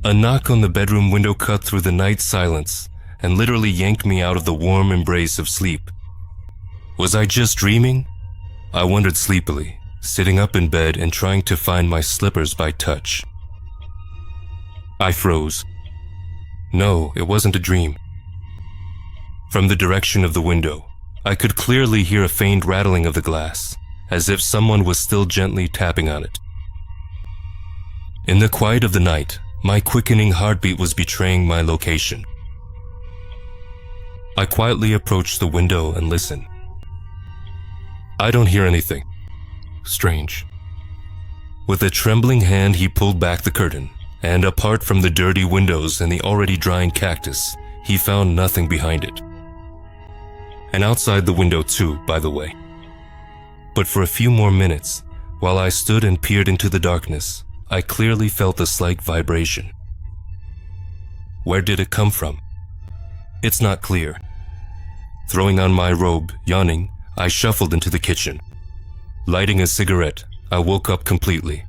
A knock on the bedroom window cut through the night silence and literally yanked me out of the warm embrace of sleep. Was I just dreaming? I wondered sleepily, sitting up in bed and trying to find my slippers by touch. I froze. No, it wasn't a dream. From the direction of the window, I could clearly hear a faint rattling of the glass, as if someone was still gently tapping on it. In the quiet of the night, my quickening heartbeat was betraying my location. I quietly approached the window and listened. I don't hear anything. Strange. With a trembling hand, he pulled back the curtain, and apart from the dirty windows and the already drying cactus, he found nothing behind it. And outside the window too, by the way. But for a few more minutes, while I stood and peered into the darkness, I clearly felt a slight vibration. Where did it come from? It's not clear. Throwing on my robe, yawning, I shuffled into the kitchen. Lighting a cigarette, I woke up completely.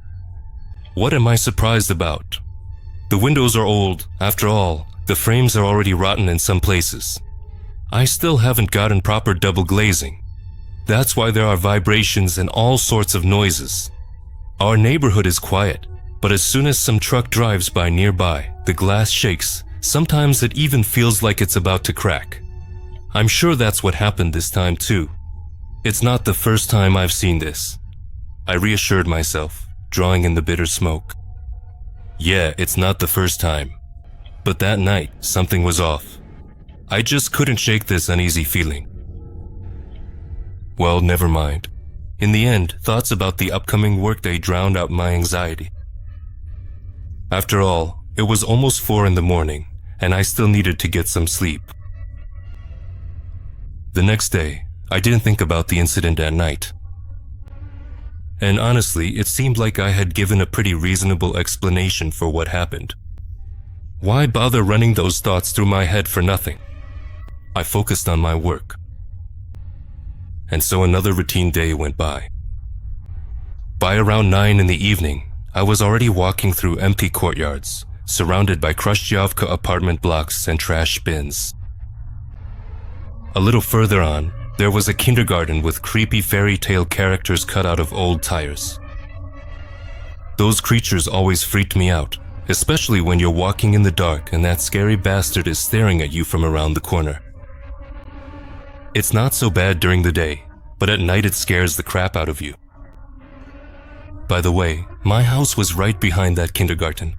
What am I surprised about? The windows are old, after all, the frames are already rotten in some places. I still haven't gotten proper double glazing. That's why there are vibrations and all sorts of noises. Our neighborhood is quiet, but as soon as some truck drives by nearby, the glass shakes. Sometimes it even feels like it's about to crack. I'm sure that's what happened this time too. It's not the first time I've seen this. I reassured myself, drawing in the bitter smoke. Yeah, it's not the first time. But that night, something was off. I just couldn't shake this uneasy feeling. Well, never mind. In the end, thoughts about the upcoming workday drowned out my anxiety. After all, it was almost 4 in the morning, and I still needed to get some sleep. The next day, I didn't think about the incident at night. And honestly, it seemed like I had given a pretty reasonable explanation for what happened. Why bother running those thoughts through my head for nothing? I focused on my work. And so another routine day went by. By around 9 in the evening, I was already walking through empty courtyards, surrounded by Khrushchevka apartment blocks and trash bins. A little further on, there was a kindergarten with creepy fairy tale characters cut out of old tires. Those creatures always freaked me out, especially when you're walking in the dark and that scary bastard is staring at you from around the corner. It's not so bad during the day, but at night it scares the crap out of you. By the way, my house was right behind that kindergarten,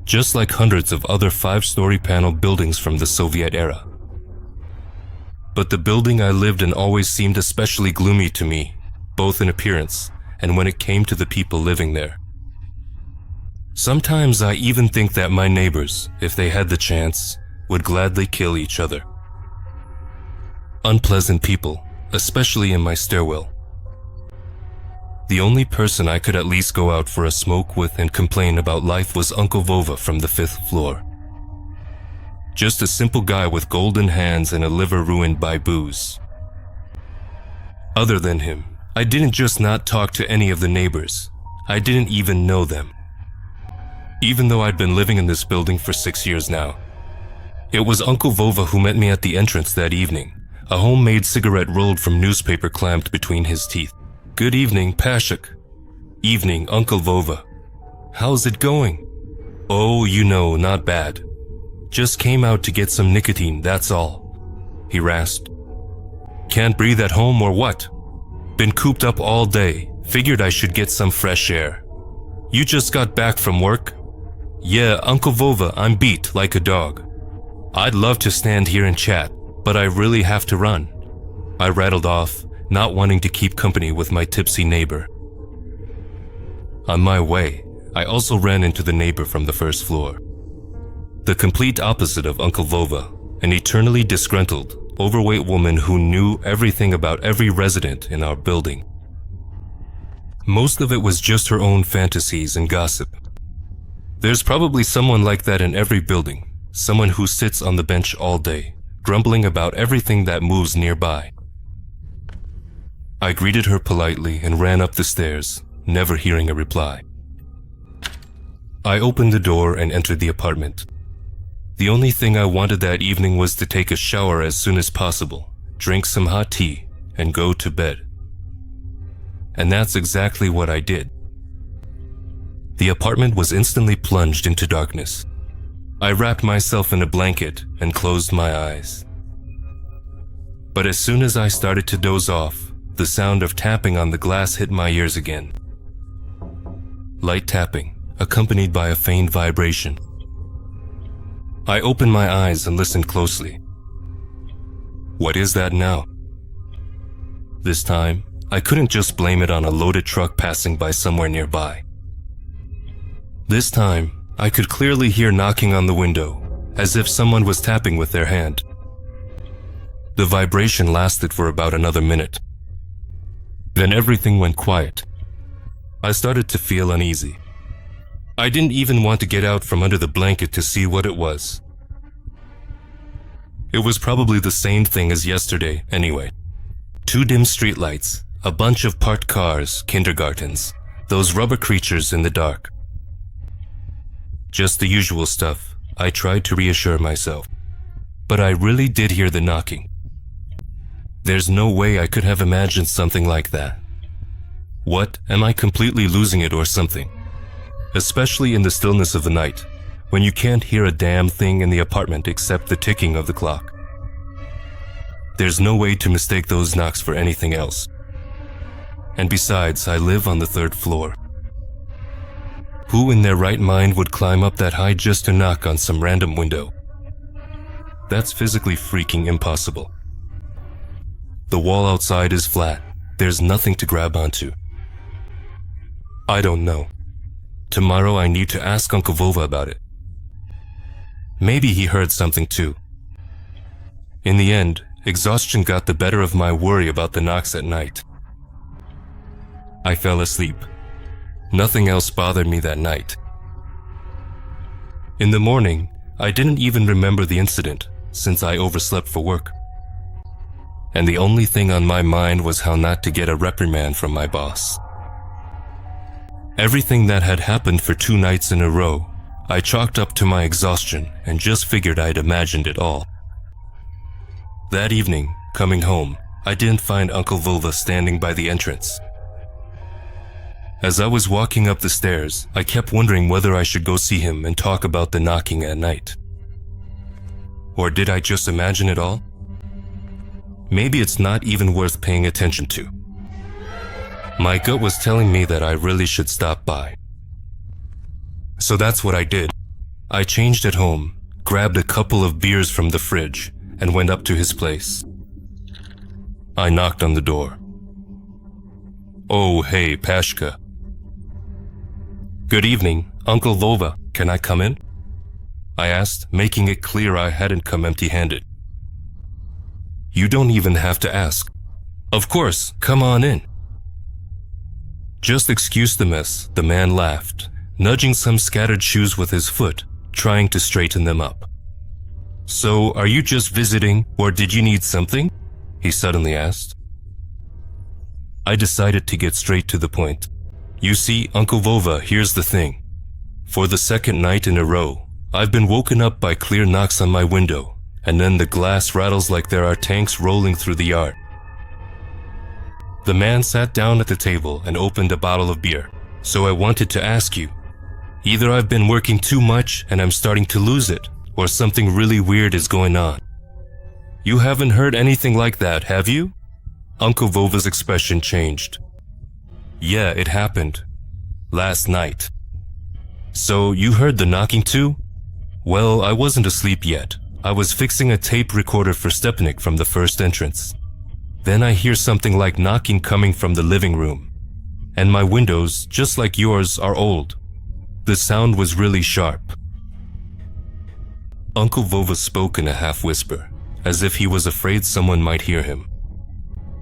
just like hundreds of other 5-story panel buildings from the Soviet era. But the building I lived in always seemed especially gloomy to me, both in appearance and when it came to the people living there. Sometimes I even think that my neighbors, if they had the chance, would gladly kill each other. Unpleasant people, especially in my stairwell. The only person I could at least go out for a smoke with and complain about life was Uncle Vova from the 5th floor. Just a simple guy with golden hands and a liver ruined by booze. Other than him, I didn't just not talk to any of the neighbors. I didn't even know them. Even though I'd been living in this building for 6 years now. It was Uncle Vova who met me at the entrance that evening, a homemade cigarette rolled from newspaper clamped between his teeth. Good evening, Pashuk. Evening, Uncle Vova. How's it going? Oh, you know, not bad. Just came out to get some nicotine, that's all. He rasped. Can't breathe at home or what? Been cooped up all day. Figured I should get some fresh air. You just got back from work? Yeah, Uncle Vova, I'm beat like a dog. I'd love to stand here and chat, but I really have to run. I rattled off, not wanting to keep company with my tipsy neighbor. On my way, I also ran into the neighbor from the 1st floor. The complete opposite of Uncle Vova, an eternally disgruntled, overweight woman who knew everything about every resident in our building. Most of it was just her own fantasies and gossip. There's probably someone like that in every building, someone who sits on the bench all day, grumbling about everything that moves nearby. I greeted her politely and ran up the stairs, never hearing a reply. I opened the door and entered the apartment. The only thing I wanted that evening was to take a shower as soon as possible, drink some hot tea, and go to bed. And that's exactly what I did. The apartment was instantly plunged into darkness. I wrapped myself in a blanket and closed my eyes. But as soon as I started to doze off, the sound of tapping on the glass hit my ears again. Light tapping, accompanied by a faint vibration. I opened my eyes and listened closely. What is that now? This time, I couldn't just blame it on a loaded truck passing by somewhere nearby. This time, I could clearly hear knocking on the window, as if someone was tapping with their hand. The vibration lasted for about another minute. Then everything went quiet. I started to feel uneasy. I didn't even want to get out from under the blanket to see what it was. It was probably the same thing as yesterday, anyway. 2 dim streetlights, a bunch of parked cars, kindergartens, those rubber creatures in the dark. Just the usual stuff, I tried to reassure myself. But I really did hear the knocking. There's no way I could have imagined something like that. What, am I completely losing it or something? Especially in the stillness of the night, when you can't hear a damn thing in the apartment except the ticking of the clock. There's no way to mistake those knocks for anything else. And besides, I live on the 3rd floor. Who in their right mind would climb up that high just to knock on some random window? That's physically freaking impossible. The wall outside is flat. There's nothing to grab onto. I don't know. Tomorrow I need to ask Uncle Vova about it. Maybe he heard something too. In the end, exhaustion got the better of my worry about the knocks at night. I fell asleep. Nothing else bothered me that night. In the morning, I didn't even remember the incident since I overslept for work. And the only thing on my mind was how not to get a reprimand from my boss. Everything that had happened for 2 nights in a row, I chalked up to my exhaustion and just figured I'd imagined it all. That evening, coming home, I didn't find Uncle Vova standing by the entrance. As I was walking up the stairs, I kept wondering whether I should go see him and talk about the knocking at night. Or did I just imagine it all? Maybe it's not even worth paying attention to. My gut was telling me that I really should stop by. So that's what I did. I changed at home, grabbed a couple of beers from the fridge, and went up to his place. I knocked on the door. Oh, hey, Pashka. Good evening, Uncle Vova. Can I come in? I asked, making it clear I hadn't come empty-handed. You don't even have to ask. Of course, come on in. Just excuse the mess, the man laughed, nudging some scattered shoes with his foot, trying to straighten them up. So, are you just visiting, or did you need something? He suddenly asked. I decided to get straight to the point. You see, Uncle Vova, here's the thing. For the 2nd night in a row, I've been woken up by clear knocks on my window, and then the glass rattles like there are tanks rolling through the yard. The man sat down at the table and opened a bottle of beer. So I wanted to ask you, either I've been working too much and I'm starting to lose it, or something really weird is going on. You haven't heard anything like that, have you? Uncle Vova's expression changed. Yeah, it happened. Last night. So you heard the knocking too? Well, I wasn't asleep yet. I was fixing a tape recorder for Stepanik from the first entrance. Then I hear something like knocking coming from the living room. And my windows, just like yours, are old. The sound was really sharp. Uncle Vova spoke in a half-whisper, as if he was afraid someone might hear him.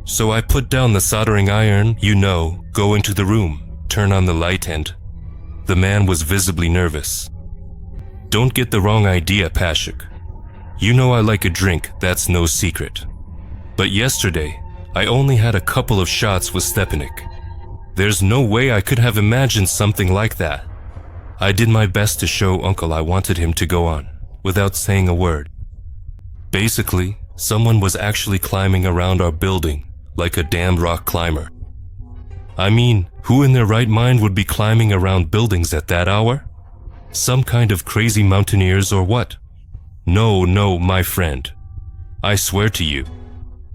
So I put down the soldering iron, go into the room, turn on the light and... The man was visibly nervous. Don't get the wrong idea, Pashik. You know I like a drink, that's no secret. But yesterday, I only had a couple of shots with Stepanik. There's no way I could have imagined something like that. I did my best to show Uncle I wanted him to go on, without saying a word. Basically, someone was actually climbing around our building, like a damn rock climber. I mean, who in their right mind would be climbing around buildings at that hour? Some kind of crazy mountaineers or what? No, my friend. I swear to you,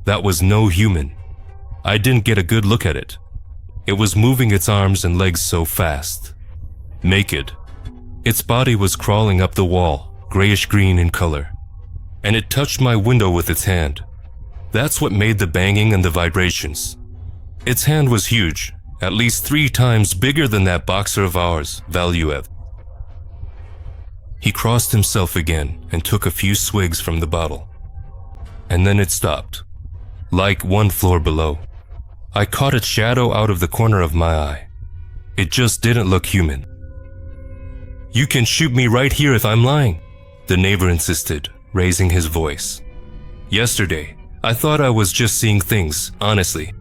that was no human. I didn't get a good look at it. It was moving its arms and legs so fast. Naked. Its body was crawling up the wall, grayish-green in color. And it touched my window with its hand. That's what made the banging and the vibrations. Its hand was huge, at least 3 times bigger than that boxer of ours, Valuev. He crossed himself again and took a few swigs from the bottle. And then it stopped, like 1 floor below. I caught its shadow out of the corner of my eye. It just didn't look human. You can shoot me right here if I'm lying, the neighbor insisted, raising his voice. Yesterday, I thought I was just seeing things, honestly.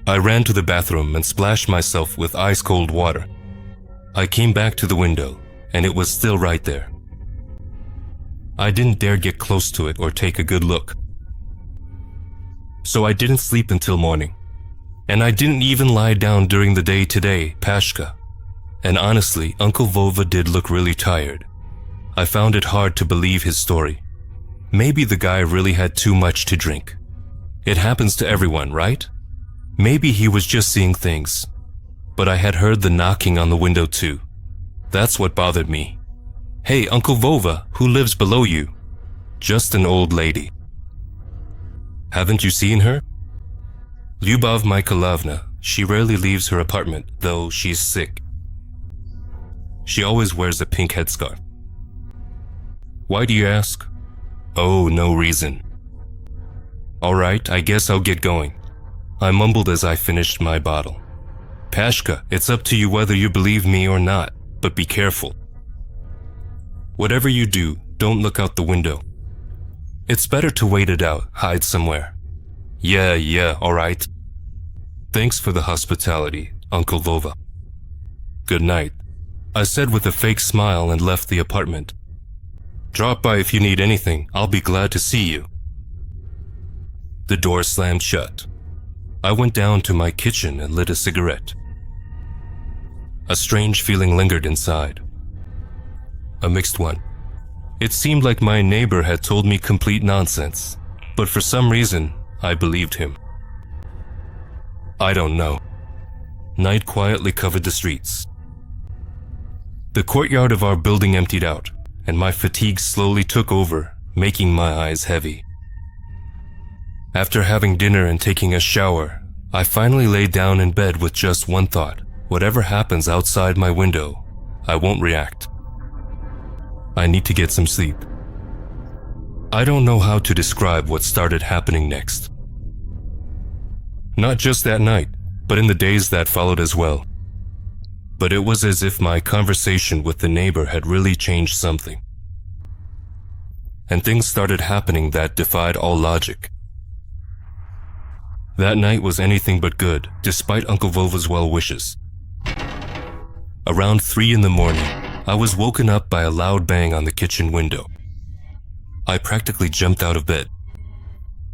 I ran to the bathroom and splashed myself with ice-cold water. I came back to the window, and it was still right there. I didn't dare get close to it or take a good look. So I didn't sleep until morning. And I didn't even lie down during the day today, Pashka. And honestly, Uncle Vova did look really tired. I found it hard to believe his story. Maybe the guy really had too much to drink. It happens to everyone, right? Maybe he was just seeing things. But I had heard the knocking on the window too. That's what bothered me. Hey, Uncle Vova, who lives below you? Just an old lady. Haven't you seen her? Lyubov Mikhailovna. She rarely leaves her apartment, though she's sick. She always wears a pink headscarf. Why do you ask? Oh, no reason. Alright, I guess I'll get going. I mumbled as I finished my bottle. Pashka, it's up to you whether you believe me or not, but be careful. Whatever you do, don't look out the window. It's better to wait it out, hide somewhere. Yeah, alright. Thanks for the hospitality, Uncle Vova. Good night, I said with a fake smile and left the apartment. Drop by if you need anything, I'll be glad to see you. The door slammed shut. I went down to my kitchen and lit a cigarette. A strange feeling lingered inside. A mixed one. It seemed like my neighbor had told me complete nonsense, but for some reason, I believed him. I don't know. Night quietly covered the streets. The courtyard of our building emptied out, and my fatigue slowly took over, making my eyes heavy. After having dinner and taking a shower, I finally laid down in bed with just one thought. Whatever happens outside my window, I won't react. I need to get some sleep. I don't know how to describe what started happening next. Not just that night, but in the days that followed as well. But it was as if my conversation with the neighbor had really changed something. And things started happening that defied all logic. That night was anything but good, despite Uncle Vova's well wishes. Around 3 in the morning, I was woken up by a loud bang on the kitchen window. I practically jumped out of bed.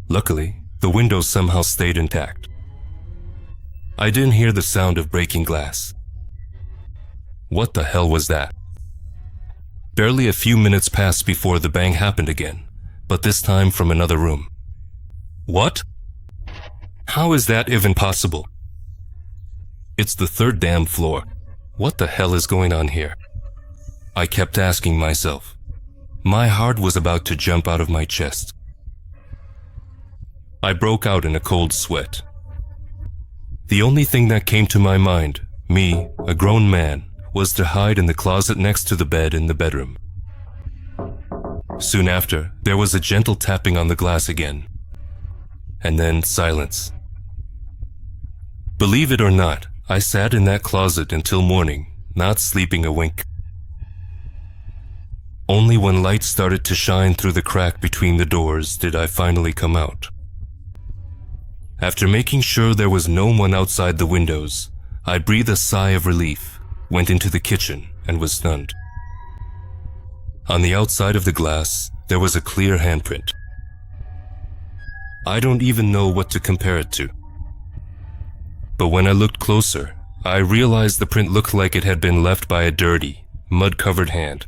Luckily, the window somehow stayed intact. I didn't hear the sound of breaking glass. What the hell was that? Barely a few minutes passed before the bang happened again, but this time from another room. What? How is that even possible? It's the 3rd damn floor. What the hell is going on here? I kept asking myself. My heart was about to jump out of my chest. I broke out in a cold sweat. The only thing that came to my mind, me, a grown man, was to hide in the closet next to the bed in the bedroom. Soon after, there was a gentle tapping on the glass again. And then silence. Believe it or not, I sat in that closet until morning, not sleeping a wink. Only when light started to shine through the crack between the doors did I finally come out. After making sure there was no one outside the windows, I breathed a sigh of relief, went into the kitchen, and was stunned. On the outside of the glass, there was a clear handprint. I don't even know what to compare it to. But when I looked closer, I realized the print looked like it had been left by a dirty, mud-covered hand.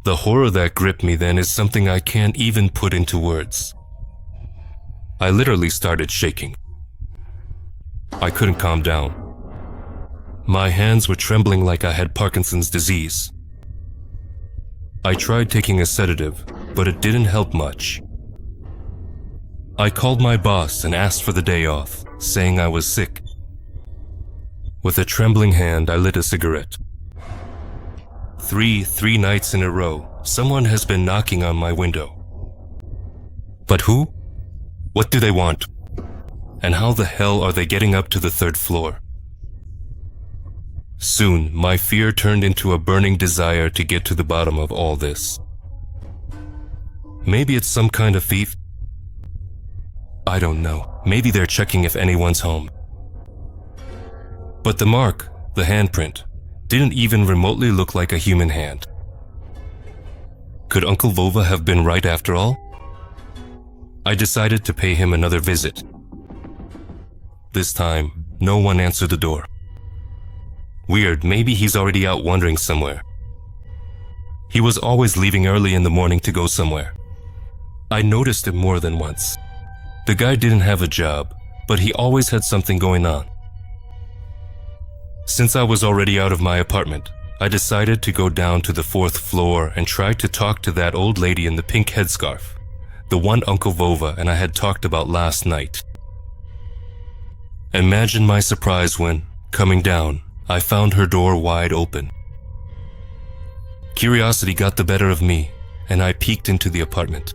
The horror that gripped me then is something I can't even put into words. I literally started shaking. I couldn't calm down. My hands were trembling like I had Parkinson's disease. I tried taking a sedative, but it didn't help much. I called my boss and asked for the day off, saying I was sick. With a trembling hand, I lit a cigarette. Three nights in a row, someone has been knocking on my window. But who? What do they want? And how the hell are they getting up to the 3rd floor? Soon, my fear turned into a burning desire to get to the bottom of all this. Maybe it's some kind of thief. I don't know. Maybe they're checking if anyone's home. But the mark, the handprint, didn't even remotely look like a human hand. Could Uncle Vova have been right after all? I decided to pay him another visit. This time, no one answered the door. Weird, maybe he's already out wandering somewhere. He was always leaving early in the morning to go somewhere. I noticed it more than once. The guy didn't have a job, but he always had something going on. Since I was already out of my apartment, I decided to go down to the 4th floor and try to talk to that old lady in the pink headscarf, the one Uncle Vova and I had talked about last night. Imagine my surprise when, coming down, I found her door wide open. Curiosity got the better of me, and I peeked into the apartment.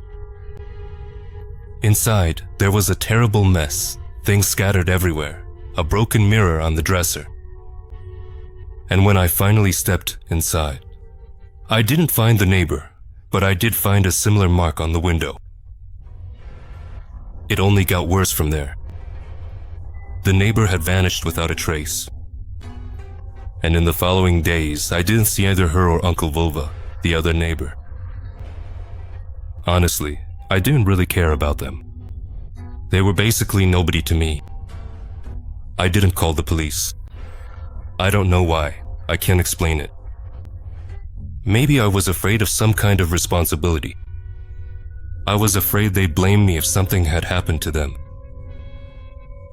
Inside, there was a terrible mess, things scattered everywhere, a broken mirror on the dresser. And when I finally stepped inside, I didn't find the neighbor, but I did find a similar mark on the window. It only got worse from there. The neighbor had vanished without a trace. And in the following days, I didn't see either her or Uncle Vova, the other neighbor. Honestly, I didn't really care about them. They were basically nobody to me. I didn't call the police. I don't know why. I can't explain it. Maybe I was afraid of some kind of responsibility. I was afraid they'd blame me if something had happened to them.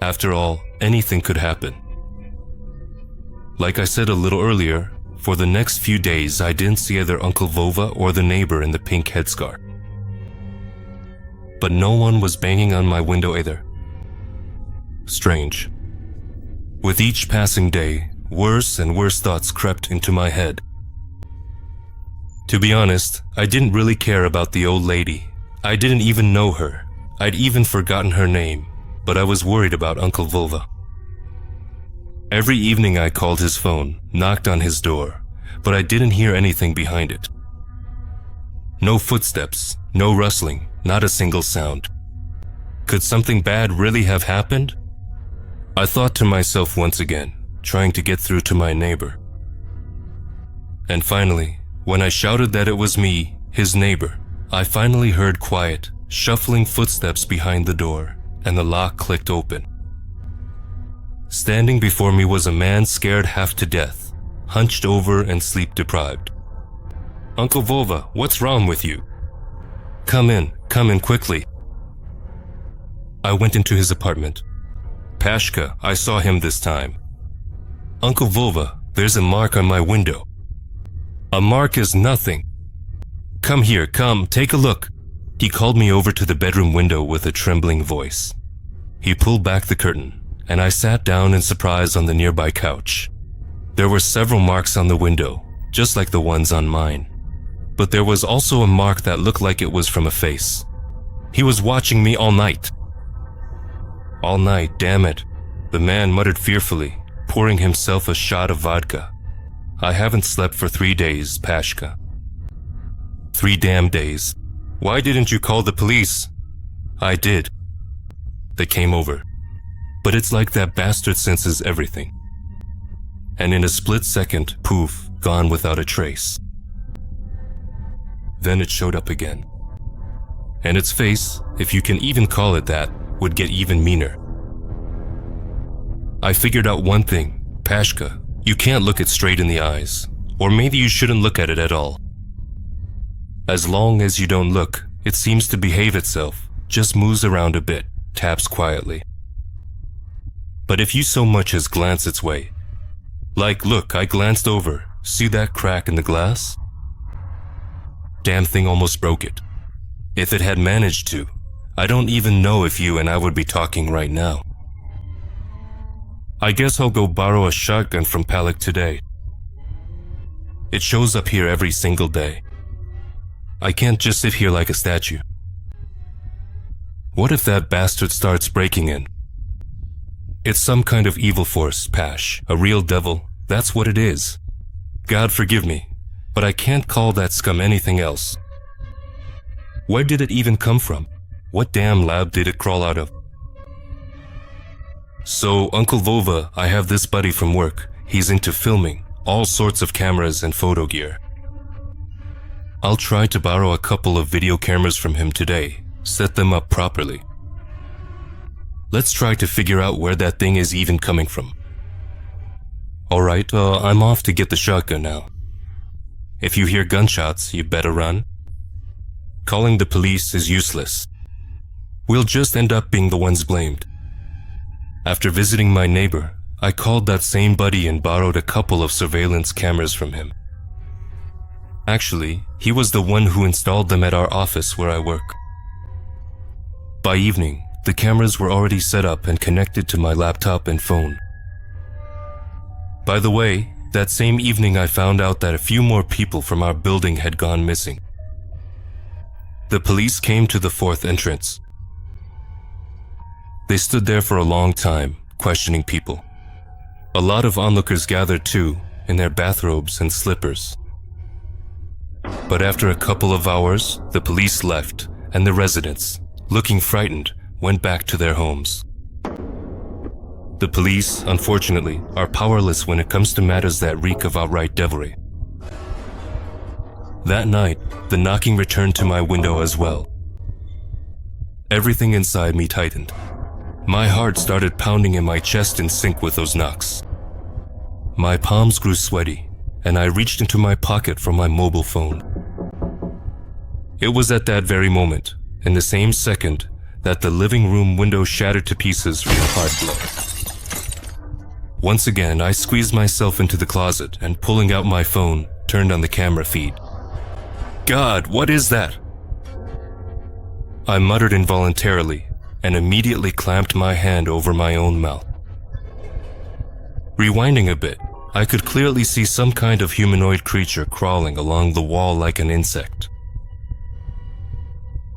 After all, anything could happen. Like I said a little earlier, for the next few days I didn't see either Uncle Vova or the neighbor in the pink headscarf. But no one was banging on my window either. Strange. With each passing day, worse and worse thoughts crept into my head. To be honest, I didn't really care about the old lady. I didn't even know her. I'd even forgotten her name, but I was worried about Uncle Vova. Every evening I called his phone, knocked on his door, but I didn't hear anything behind it. No footsteps, no rustling, not a single sound. Could something bad really have happened? I thought to myself once again, trying to get through to my neighbor. And finally, when I shouted that it was me, his neighbor, I finally heard quiet, shuffling footsteps behind the door, and the lock clicked open. Standing before me was a man scared half to death, hunched over and sleep-deprived. "Uncle Vova, what's wrong with you?" Come in quickly." I went into his apartment. "Pashka, I saw him this time." "Uncle Vova, there's a mark on my window." "A mark is nothing." "Come here, come, take a look." He called me over to the bedroom window with a trembling voice. He pulled back the curtain, and I sat down in surprise on the nearby couch. There were several marks on the window, just like the ones on mine. But there was also a mark that looked like it was from a face. He was watching me all night. All night, damn it. The man muttered fearfully, pouring himself a shot of vodka. "I haven't slept for 3 days, Pashka." 3 damn days. "Why didn't you call the police?" "I did. They came over. But it's like that bastard senses everything. and in a split second, poof, gone without a trace. Then it showed up again. And its face, if you can even call it that, would get even meaner. I figured out one thing, Pashka, you can't look it straight in the eyes, or maybe you shouldn't look at it at all. As long as you don't look, it seems to behave itself, just moves around a bit, taps quietly. But if you so much as glance its way, like look, I glanced over, see that crack in the glass? Damn thing almost broke it. If it had managed to, I don't even know if you and I would be talking right now. I guess I'll go borrow a shotgun from Palak today. It shows up here every single day. I can't just sit here like a statue. What if that bastard starts breaking in? It's some kind of evil force, Pash, a real devil, that's what it is. God forgive me, but I can't call that scum anything else. Where did it even come from? What damn lab did it crawl out of? So, Uncle Vova, I have this buddy from work. He's into filming, all sorts of cameras and photo gear. I'll try to borrow a couple of video cameras from him today, set them up properly. Let's try to figure out where that thing is even coming from. Alright, I'm off to get the shotgun now. If you hear gunshots, you better run. Calling the police is useless. We'll just end up being the ones blamed. After visiting my neighbor, I called that same buddy and borrowed a couple of surveillance cameras from him. Actually, he was the one who installed them at our office where I work. By evening, the cameras were already set up and connected to my laptop and phone. By the way, that same evening I found out that a few more people from our building had gone missing. The police came to the fourth entrance. They stood there for a long time, questioning people. A lot of onlookers gathered too, in their bathrobes and slippers. But after a couple of hours, the police left, and the residents, looking frightened, went back to their homes. The police, unfortunately, are powerless when it comes to matters that reek of outright devilry. That night, the knocking returned to my window as well. Everything inside me tightened. My heart started pounding in my chest in sync with those knocks. My palms grew sweaty, and I reached into my pocket for my mobile phone. It was at that very moment, in the same second, that the living room window shattered to pieces from a hard blow. Once again, I squeezed myself into the closet and, pulling out my phone, turned on the camera feed. God, what is that? I muttered involuntarily and immediately clamped my hand over my own mouth. Rewinding a bit, I could clearly see some kind of humanoid creature crawling along the wall like an insect.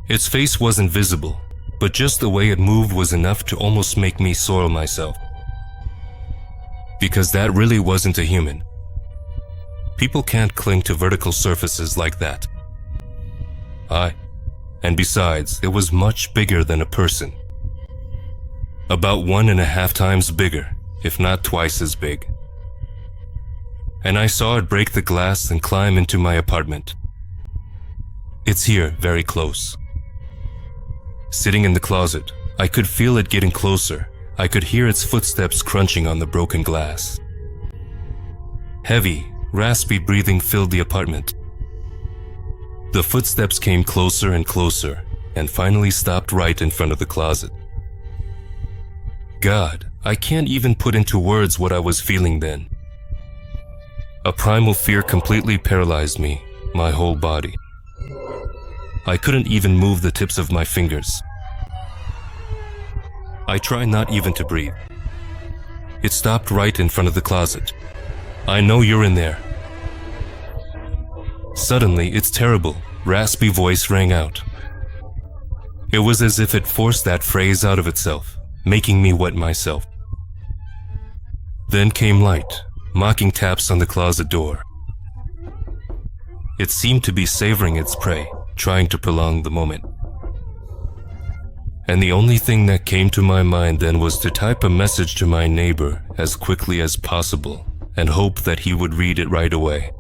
Its face wasn't visible, but just the way it moved was enough to almost make me soil myself. Because that really wasn't a human. People can't cling to vertical surfaces like that. And besides, it was much bigger than a person. About 1.5 times bigger, if not twice as big. And I saw it break the glass and climb into my apartment. It's here, very close. Sitting in the closet, I could feel it getting closer. I could hear its footsteps crunching on the broken glass. Heavy, raspy breathing filled the apartment. The footsteps came closer and closer, and finally stopped right in front of the closet. God, I can't even put into words what I was feeling then. A primal fear completely paralyzed me, my whole body. I couldn't even move the tips of my fingers. I tried not even to breathe. It stopped right in front of the closet. I know you're in there. Suddenly, its terrible, raspy voice rang out. It was as if it forced that phrase out of itself, making me wet myself. Then came light, mocking taps on the closet door. It seemed to be savoring its prey, trying to prolong the moment. And the only thing that came to my mind then was to type a message to my neighbor as quickly as possible and hope that he would read it right away.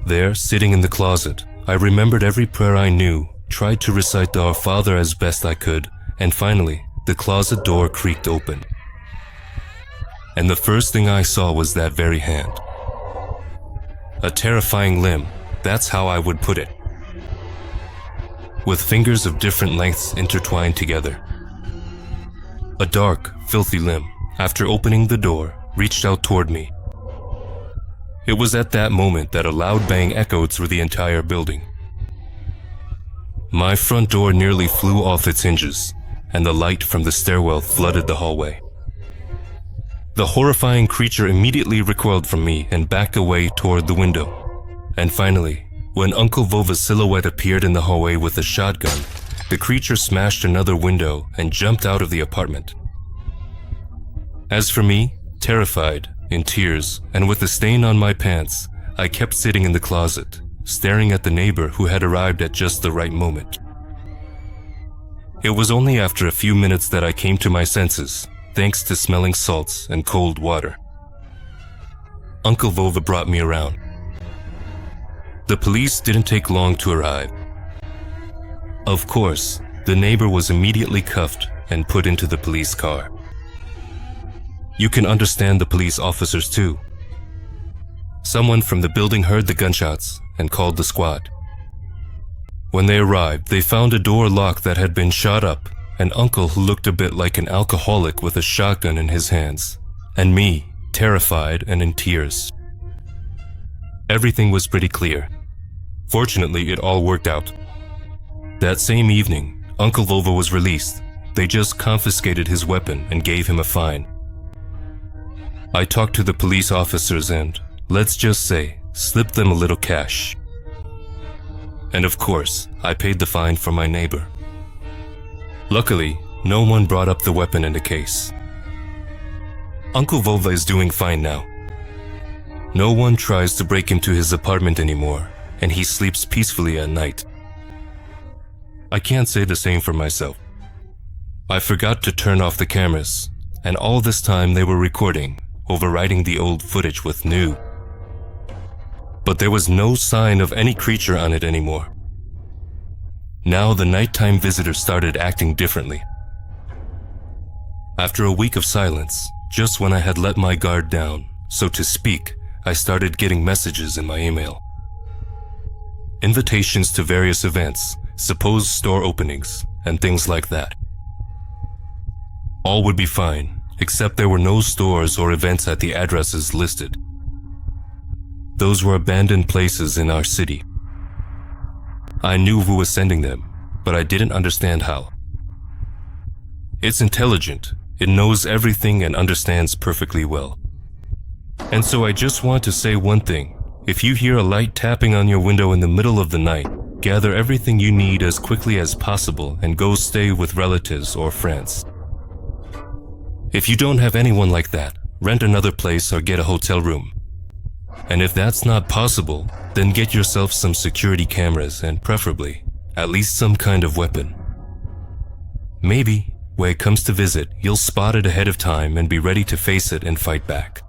There, sitting in the closet, I remembered every prayer I knew, tried to recite the Our Father as best I could, and finally, the closet door creaked open. And the first thing I saw was that very hand. A terrifying limb, that's how I would put it. With fingers of different lengths intertwined together. A dark, filthy limb, after opening the door, reached out toward me. It was at that moment that a loud bang echoed through the entire building. My front door nearly flew off its hinges, and the light from the stairwell flooded the hallway. The horrifying creature immediately recoiled from me and backed away toward the window. And finally, when Uncle Vova's silhouette appeared in the hallway with a shotgun, the creature smashed another window and jumped out of the apartment. As for me, terrified, in tears, and with a stain on my pants, I kept sitting in the closet, staring at the neighbor who had arrived at just the right moment. It was only after a few minutes that I came to my senses, thanks to smelling salts and cold water. Uncle Vova brought me around. The police didn't take long to arrive. Of course, the neighbor was immediately cuffed and put into the police car. You can understand the police officers too. Someone from the building heard the gunshots and called the squad. When they arrived, they found a door lock that had been shot up, an uncle who looked a bit like an alcoholic with a shotgun in his hands, and me, terrified and in tears. Everything was pretty clear. Fortunately, it all worked out. That same evening, Uncle Vova was released. They just confiscated his weapon and gave him a fine. I talked to the police officers and, let's just say, slipped them a little cash. And of course, I paid the fine for my neighbor. Luckily, no one brought up the weapon in the case. Uncle Vova is doing fine now. No one tries to break into his apartment anymore, and he sleeps peacefully at night. I can't say the same for myself. I forgot to turn off the cameras, and all this time they were recording, overwriting the old footage with new. But there was no sign of any creature on it anymore. Now the nighttime visitor started acting differently. After a week of silence, just when I had let my guard down, so to speak, I started getting messages in my email. Invitations to various events, supposed store openings, and things like that. All would be fine, except there were no stores or events at the addresses listed. Those were abandoned places in our city. I knew who was sending them, but I didn't understand how. It's intelligent, it knows everything and understands perfectly well. And so I just want to say one thing. If you hear a light tapping on your window in the middle of the night, gather everything you need as quickly as possible and go stay with relatives or friends. If you don't have anyone like that, rent another place or get a hotel room. And if that's not possible, then get yourself some security cameras and preferably, at least some kind of weapon. Maybe, when it comes to visit, you'll spot it ahead of time and be ready to face it and fight back.